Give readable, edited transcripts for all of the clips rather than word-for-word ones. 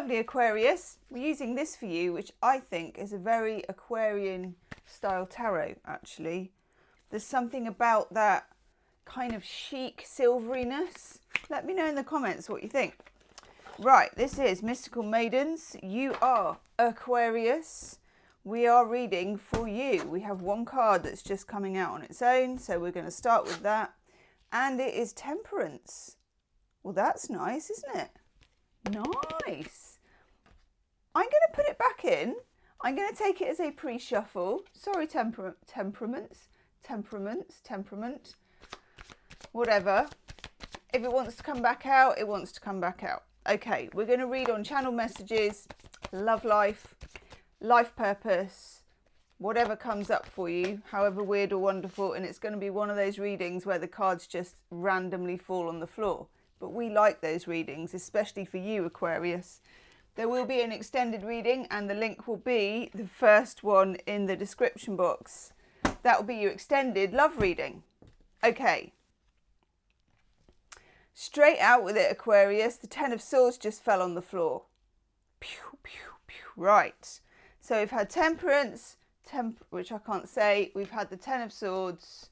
lovely Aquarius. We're using this for you, which I think is a very Aquarian style tarot, actually. There's something about that kind of chic silveriness. Let me know in the comments what you think. Right, this is Mystical Maidens. You are Aquarius. We are reading for you. We have one card that's just coming out on its own, so we're going to start with that. And it is Temperance. Well, that's nice, isn't it? Nice. I'm going to put it back in. I'm going to take it as a pre-shuffle. Sorry, temperament. Whatever. If it wants to come back out, it wants to come back out. Okay, we're going to read on channel messages, love life, life purpose, whatever comes up for you, however weird or wonderful. And it's going to be one of those readings where the cards just randomly fall on the floor. But we like those readings, especially for you, Aquarius. There will be an extended reading and the link will be the first one in the description box. That will be your extended love reading. Okay. Straight out with it, Aquarius. The Ten of Swords just fell on the floor. Pew, pew, pew. Right. So we've had Temperance, which I can't say. We've had the Ten of Swords.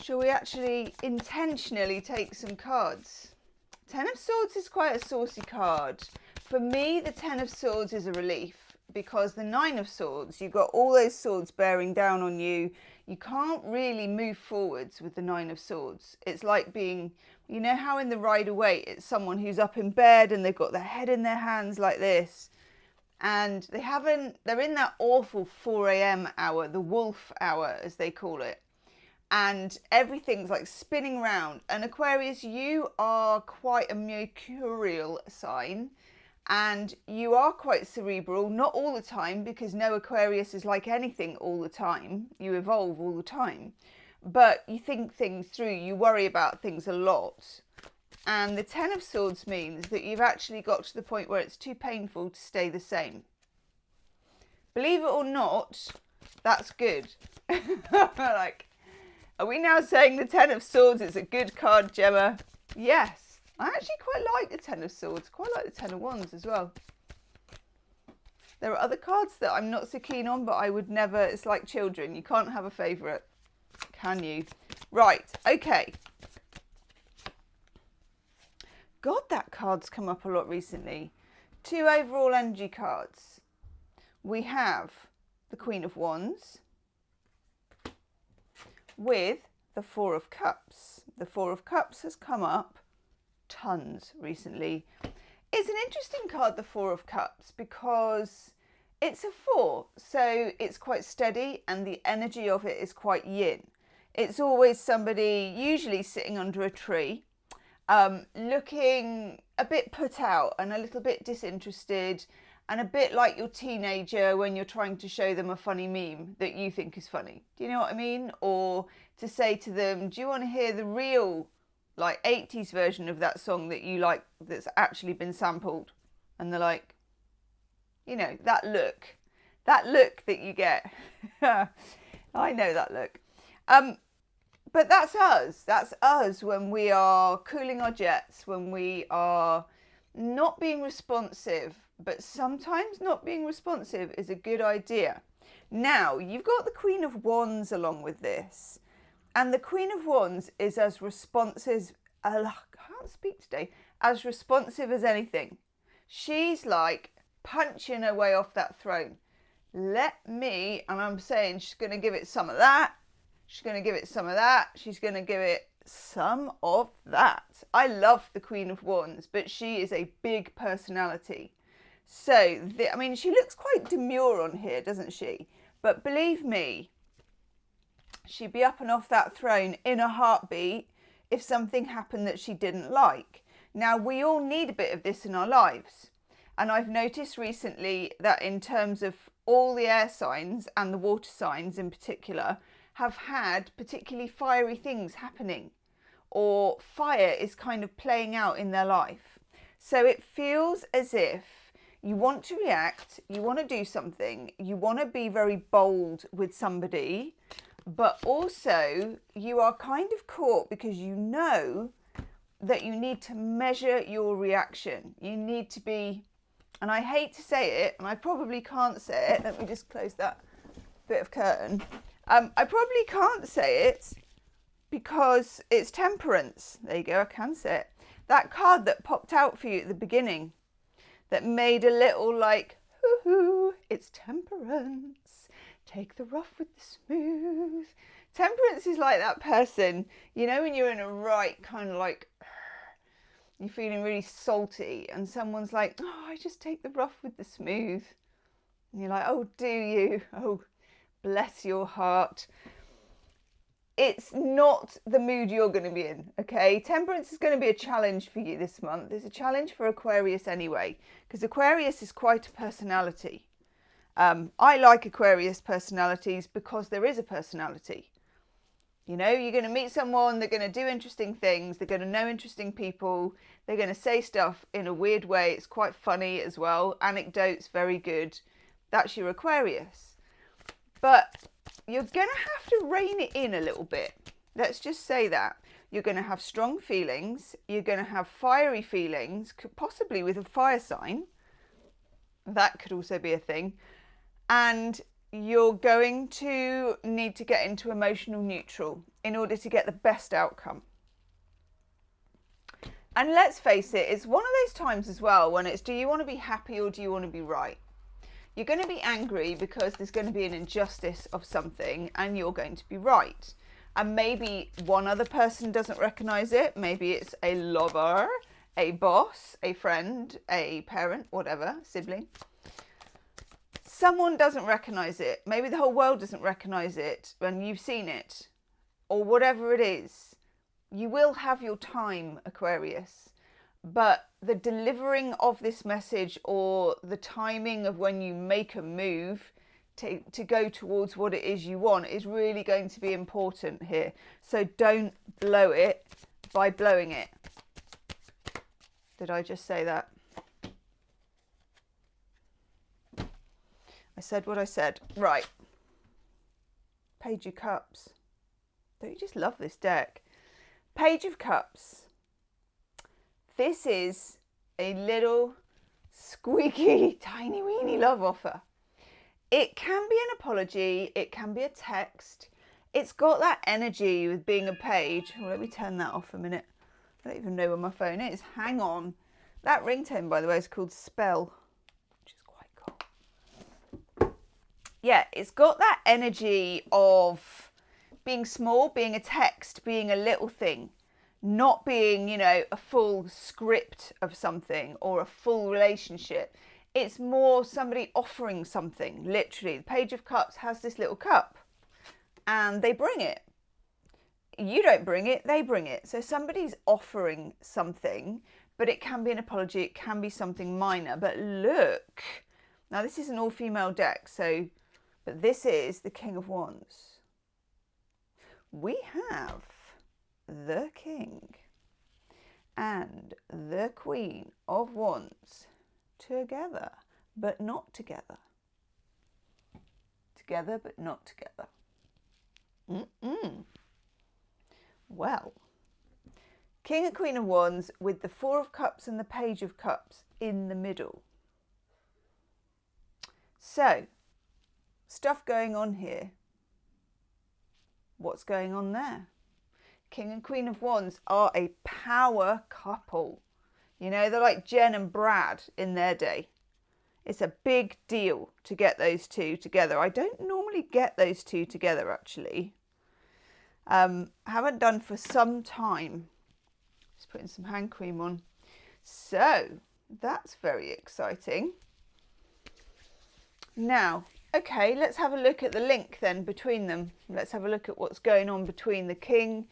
Shall we actually intentionally take some cards? Ten of Swords is quite a saucy card. For me, the Ten of Swords is a relief because the Nine of Swords, you've got all those swords bearing down on you. You can't really move forwards with the Nine of Swords. It's like being, you know how in the Rider-Waite, it's someone who's up in bed and they've got their head in their hands like this. And they're in that awful 4 a.m. hour, the wolf hour, as they call it. And everything's like spinning round. And Aquarius, you are quite a mercurial sign and you are quite cerebral, not all the time, because no Aquarius is like anything all the time. You evolve all the time, but you think things through, you worry about things a lot. And the Ten of Swords means that you've actually got to the point where it's too painful to stay the same. Believe it or not, that's good. Like, are we now saying the Ten of Swords is a good card, Gemma? Yes. I actually quite like the Ten of Swords. Quite like the Ten of Wands as well. There are other cards that I'm not so keen on, but I would never... It's like children. You can't have a favourite. Can you? Right. Okay. God, that card's come up a lot recently. 2 overall energy cards. We have the Queen of Wands with the Four of Cups. The Four of Cups has come up tons recently. It's an interesting card, the Four of Cups, because it's a 4, so it's quite steady and the energy of it is quite yin. It's always somebody usually sitting under a tree, looking a bit put out and a little bit disinterested and a bit like your teenager when you're trying to show them a funny meme that you think is funny. Do you know what I mean? Or to say to them, do you want to hear the real like 80s version of that song that you like that's actually been sampled? And they're like, you know, that look that you get. I know that look. But that's us when we are cooling our jets, when we are not being responsive. But sometimes not being responsive is a good idea. Now, you've got the Queen of Wands along with this. And the Queen of Wands is as responsive, I can't speak today, as responsive as anything. She's like punching her way off that throne. Let me, and I'm saying she's going to give it some of that. She's going to give it some of that. She's going to give it some of that. I love the Queen of Wands, but she is a big personality. So, I mean, she looks quite demure on here, doesn't she? But believe me, she'd be up and off that throne in a heartbeat if something happened that she didn't like. Now, we all need a bit of this in our lives. And I've noticed recently that in terms of all the air signs and the water signs in particular have had particularly fiery things happening, or fire is kind of playing out in their life. So it feels as if you want to react, you want to do something, you want to be very bold with somebody, but also you are kind of caught because you know that you need to measure your reaction. You need to be, and I hate to say it, and I probably can't say it. Let me just close that bit of curtain. I probably can't say it because it's temperance. There you go, I can say it. That card that popped out for you at the beginning that made a little like, hoo-hoo, it's temperance. Take the rough with the smooth. Temperance is like that person, you know, when you're in a right kind of like, you're feeling really salty and someone's like, oh, I just take the rough with the smooth. And you're like, oh, do you? Oh, bless your heart. It's not the mood you're going to be in, okay? Temperance is going to be a challenge for you this month. It's a challenge for Aquarius anyway, because Aquarius is quite a personality. I like Aquarius personalities because there is a personality. You know, you're going to meet someone, they're going to do interesting things, they're going to know interesting people, they're going to say stuff in a weird way. It's quite funny as well. Anecdotes, very good. That's your Aquarius. But you're going to have to rein it in a little bit. Let's just say that. You're going to have strong feelings. You're going to have fiery feelings, possibly with a fire sign. That could also be a thing. And you're going to need to get into emotional neutral in order to get the best outcome. And let's face it, it's one of those times as well when it's, do you want to be happy or do you want to be right? You're going to be angry because there's going to be an injustice of something and you're going to be right. And maybe one other person doesn't recognize it. Maybe it's a lover, a boss, a friend, a parent, whatever, sibling. Someone doesn't recognize it. Maybe the whole world doesn't recognize it when you've seen it or whatever it is. You will have your time, Aquarius, but the delivering of this message or the timing of when you make a move to go towards what it is you want is really going to be important here. So don't blow it by blowing it. Did I just say that? I said what I said. Right. Page of Cups. Don't you just love this deck? Page of Cups. This is a little squeaky, tiny, weeny love offer. It can be an apology. It can be a text. It's got that energy with being a page. Oh, let me turn that off a minute. I don't even know where my phone is. Hang on. That ringtone, by the way, is called Spell, which is quite cool. Yeah, it's got that energy of being small, being a text, being a little thing, not being, you know, a full script of something or a full relationship. It's more somebody offering something, literally. The Page of Cups has this little cup and they bring it. You don't bring it, they bring it. So somebody's offering something, but it can be an apology, it can be something minor. But look, now this is an all-female deck, so, but this is the King of Wands. We have the King and the Queen of Wands together, but not together. Together, but not together. Well, King and Queen of Wands with the Four of Cups and the Page of Cups in the middle. So, stuff going on here. What's going on there? King and Queen of Wands are a power couple. You know, they're like Jen and Brad in their day. It's a big deal to get those two together. I don't normally get those two together, actually. Haven't done for some time. Just putting some hand cream on. So, that's very exciting. Now, okay, let's have a look at the link then between them. Let's have a look at what's going on between the King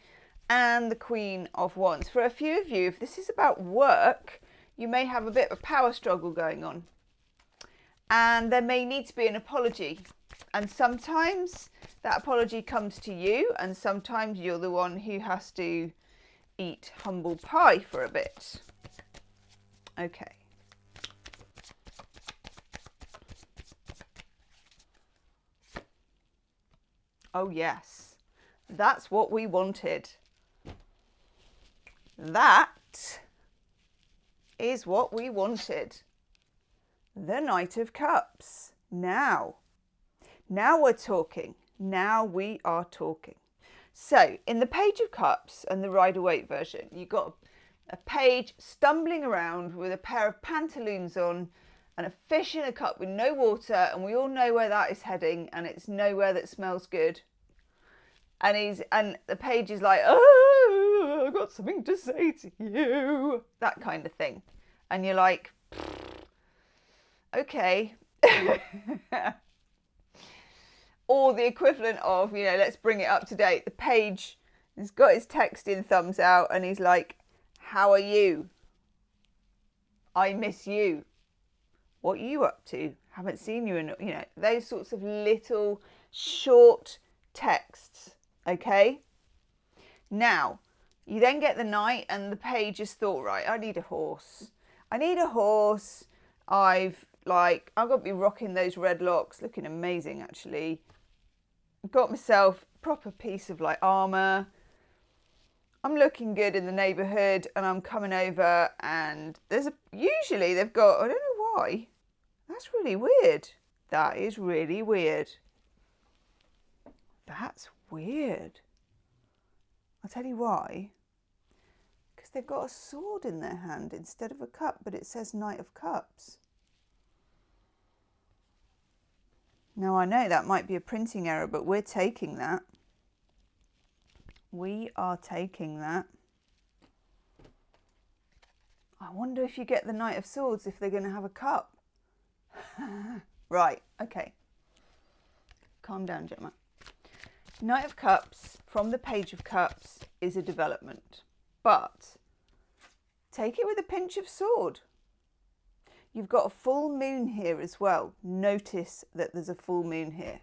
and the Queen of Wands. For a few of you, if this is about work, you may have a bit of a power struggle going on. And there may need to be an apology. And sometimes that apology comes to you, and sometimes you're the one who has to eat humble pie for a bit. Okay. Oh yes, that's what we wanted. That That is what we wanted. The Knight of Cups. Now we're talking. Now we are talking. So in the Page of Cups and the Rider-Waite version, you've got a page stumbling around with a pair of pantaloons on and a fish in a cup with no water, and we all know where that is heading, and it's nowhere that smells good. And the page is like, oh, I've got something to say to you. That kind of thing. And you're like, okay. Or the equivalent of, you know, let's bring it up to date. The page has got his text in thumbs out and he's like, how are you? I miss you. What are you up to? Haven't seen you in, you know, those sorts of little short texts. Okay. Now, you then get the knight and the page has thought, right, I need a horse. I need a horse. I've got to be rocking those red locks, looking amazing actually. Got myself a proper piece of like armour. I'm looking good in the neighbourhood and I'm coming over and usually they've got, I don't know why. That's really weird. That is really weird. That's weird. I'll tell you why. Because they've got a sword in their hand instead of a cup, but it says Knight of Cups. Now I know that might be a printing error, but we're taking that. We are taking that. I wonder if you get the Knight of Swords if they're going to have a cup. Right, okay. Calm down, Gemma. Knight of Cups from the Page of Cups is a development, but take it with a pinch of salt. You've got a full moon here as well. Notice that there's a full moon here.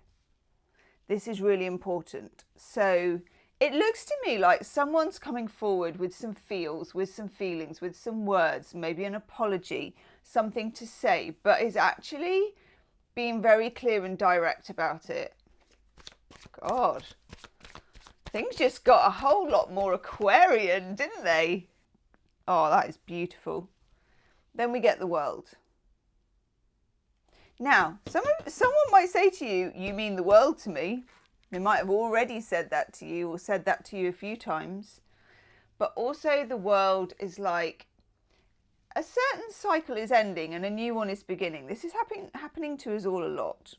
This is really important. So it looks to me like someone's coming forward with some feels, with some feelings, with some words, maybe an apology, something to say, but is actually being very clear and direct about it. God, things just got a whole lot more Aquarian, didn't they? Oh, that is beautiful. Then we get the World. Now, someone might say to you, you mean the world to me. They might have already said that to you or said that to you a few times. But also the World is like a certain cycle is ending and a new one is beginning. This is happening to us all a lot.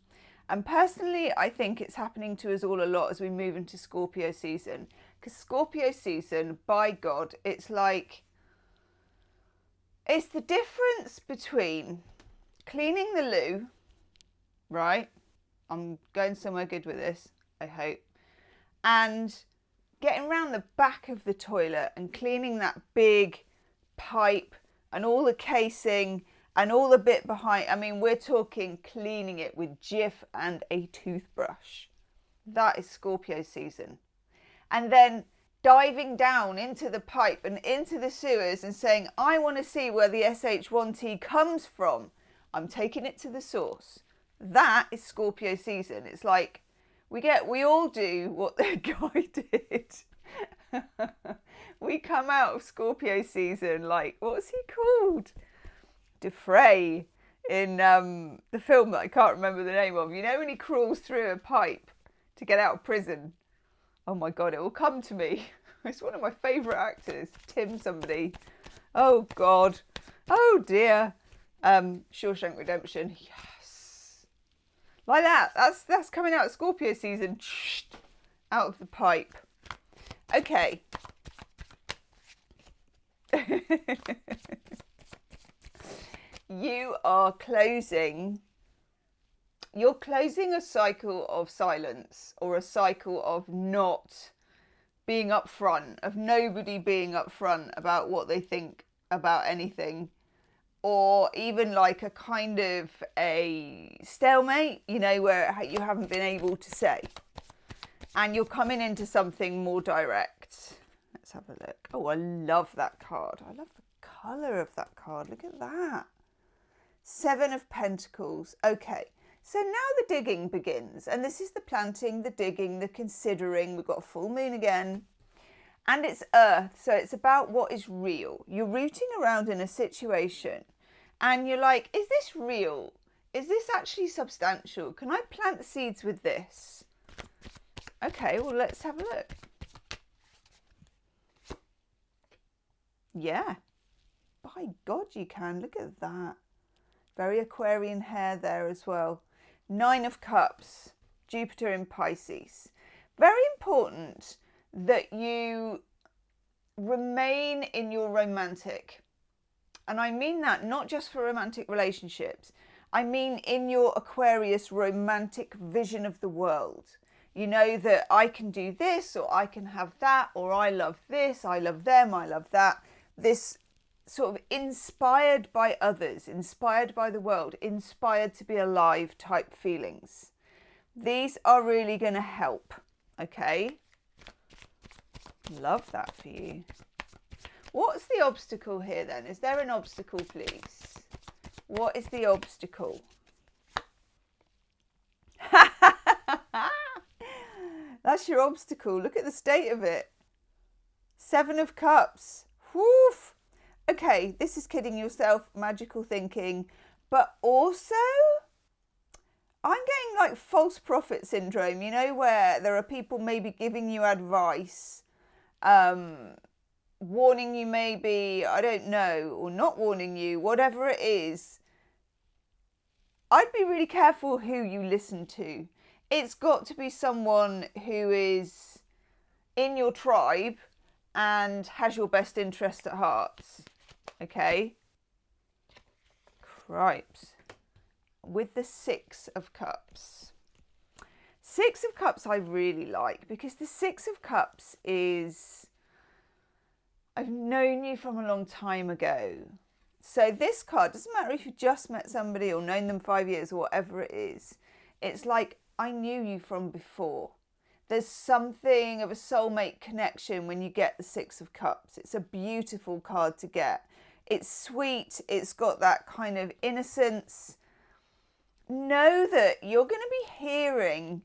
And personally, I think it's happening to us all a lot as we move into Scorpio season. Because Scorpio season, by God, it's like, it's the difference between cleaning the loo, right? I'm going somewhere good with this, I hope. And getting around the back of the toilet and cleaning that big pipe and all the casing and all the bit behind. I mean, we're talking cleaning it with Jif and a toothbrush. That is Scorpio season. And then diving down into the pipe and into the sewers and saying, I want to see where the SH1T comes from. I'm taking it to the source. That is Scorpio season. It's like we all do what the guy did. We come out of Scorpio season like, what's he called? Defray in the film that I can't remember the name of. You know when he crawls through a pipe to get out of prison? Oh my God, it will come to me. It's one of my favourite actors, Tim somebody. Oh God. Oh dear. Shawshank Redemption. Yes. Like that. That's coming out of Scorpio season. Out of the pipe. Okay. You're closing a cycle of silence or a cycle of not being upfront, of nobody being upfront about what they think about anything, or even like a kind of a stalemate, you know, where you haven't been able to say, and you're coming into something more direct. Let's have a look. Oh, I love that card. I love the colour of that card. Look at that. 7 of Pentacles. Okay, so now the digging begins. And this is the planting, the digging, the considering. We've got a full moon again. And it's earth, so it's about what is real. You're rooting around in a situation and you're like, is this real? Is this actually substantial? Can I plant seeds with this? Okay, well, let's have a look. Yeah. By God, you can. Look at that. Very Aquarian hair there as well. 9 of Cups, Jupiter in Pisces. Very important that you remain in your romantic. And I mean that not just for romantic relationships. I mean in your Aquarius romantic vision of the world. You know that I can do this, or I can have that, or I love this, I love them, I love that. This sort of inspired by others, inspired by the world, inspired to be alive type feelings. These are really going to help, okay? Love that for you. What's the obstacle here then? Is there an obstacle, please? What is the obstacle? That's your obstacle. Look at the state of it. 7 of Cups. Woof. Okay, this is kidding yourself, magical thinking, but also I'm getting like false prophet syndrome, you know, where there are people maybe giving you advice, warning you maybe, I don't know, or not warning you, whatever it is. I'd be really careful who you listen to. It's got to be someone who is in your tribe and has your best interest at heart. Okay? Cripes. With the 6 of Cups. 6 of Cups I really like, because the 6 of Cups is, I've known you from a long time ago. So this card, doesn't matter if you just met somebody or known them 5 years or whatever it is. It's like, I knew you from before. There's something of a soulmate connection when you get the 6 of Cups. It's a beautiful card to get. It's sweet. It's got that kind of innocence. Know that you're going to be hearing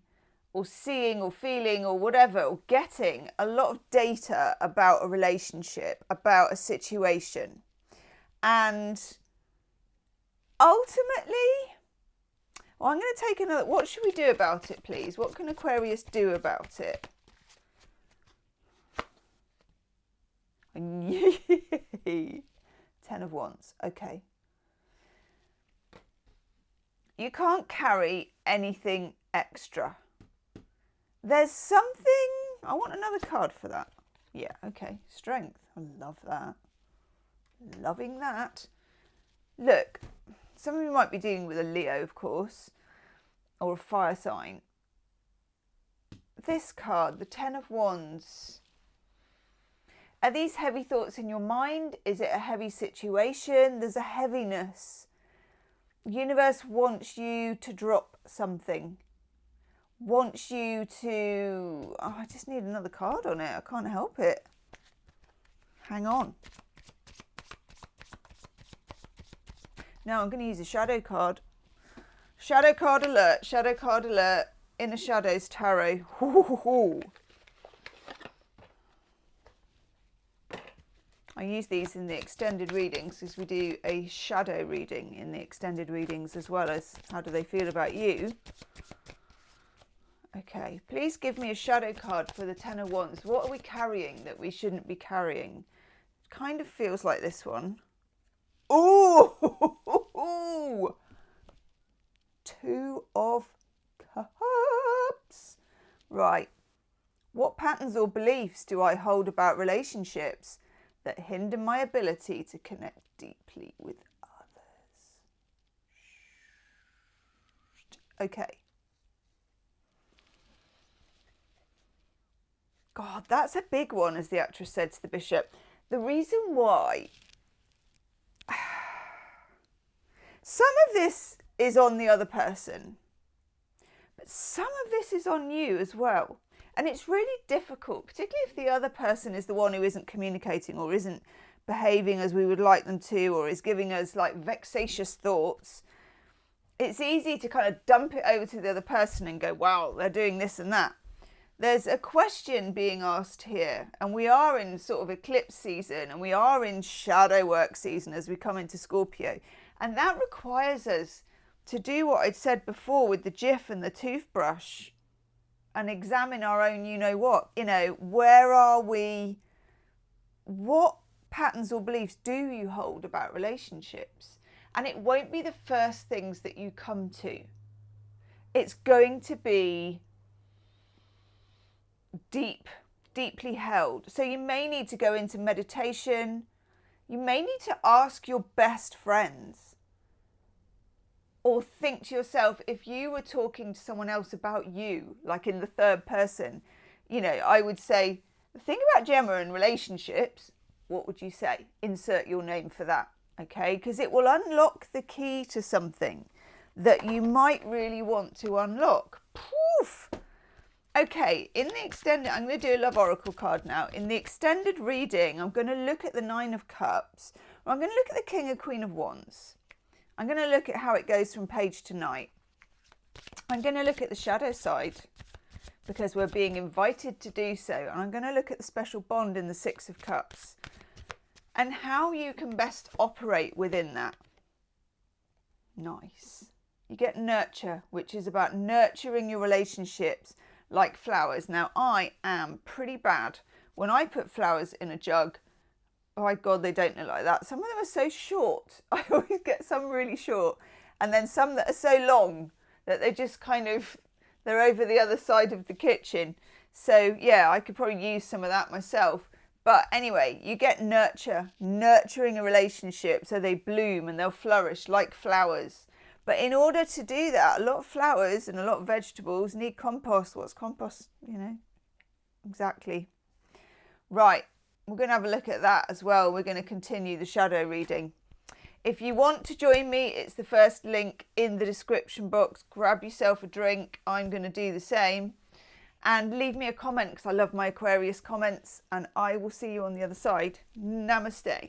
or seeing or feeling or whatever, or getting a lot of data about a relationship, about a situation. And ultimately, well, I'm going to take another, what should we do about it, please? What can Aquarius do about it? 10 of Wands, okay. You can't carry anything extra. There's something, I want another card for that. Yeah, okay, Strength, I love that. Loving that. Look, some of you might be dealing with a Leo, of course, or a fire sign. This card, the 10 of Wands. Are these heavy thoughts in your mind? Is it a heavy situation? There's a heaviness. Universe wants you to drop something. Wants you to... Oh, I just need another card on it. I can't help it. Hang on. Now I'm going to use a shadow card. Shadow card alert. Shadow card alert. Inner Shadows Tarot. Ooh. I use these in the extended readings because we do a shadow reading in the extended readings as well as how do they feel about you. Okay, please give me a shadow card for the 10 of Wands. What are we carrying that we shouldn't be carrying? Kind of feels like this one. Ooh! 2 of Cups. Right. What patterns or beliefs do I hold about relationships that hinder my ability to connect deeply with others? Okay. God, that's a big one, as the actress said to the bishop. The reason why... Some of this is on the other person, but some of this is on you as well. And it's really difficult, particularly if the other person is the one who isn't communicating or isn't behaving as we would like them to, or is giving us like vexatious thoughts. It's easy to kind of dump it over to the other person and go, wow, they're doing this and that. there's a question being asked here, and we are in sort of eclipse season, and we are in shadow work season as we come into Scorpio, and that requires us to do what I'd said before with the GIF and the toothbrush and examine our own where are we, what patterns or beliefs do you hold about relationships? And it won't be the first things that you come to. It's going to be deeply held. So you may need to go into meditation. You may need to ask your best friends, or think to yourself, if you were talking to someone else about you, like in the third person, I would say, the thing about Gemma and relationships, what would you say? Insert your name for that, okay? Because it will unlock the key to something that you might really want to unlock. Poof! Okay, in the extended, I'm going to do a love oracle card now. In the extended reading, I'm going to look at the Nine of Cups, or I'm going to look at the King and Queen of Wands. I'm going to look at how it goes from page to night. I'm going to look at the shadow side, because we're being invited to do so. And I'm going to look at the special bond in the Six of Cups and how you can best operate within that. Nice. You get nurture, which is about nurturing your relationships like flowers. Now, I am pretty bad. When I put flowers in a jug, oh my God, they don't look like that. Some of them are so short. I always get some really short. And then some that are so long that they just they're over the other side of the kitchen. So yeah, I could probably use some of that myself. But anyway, you get nurturing a relationship so they bloom and they'll flourish like flowers. But in order to do that, a lot of flowers and a lot of vegetables need compost. What's compost? Exactly. Right, we're going to have a look at that as well. We're going to continue the shadow reading. If you want to join me, it's the first link in the description box. Grab yourself a drink. I'm going to do the same. And leave me a comment, because I love my Aquarius comments. And I will see you on the other side. Namaste.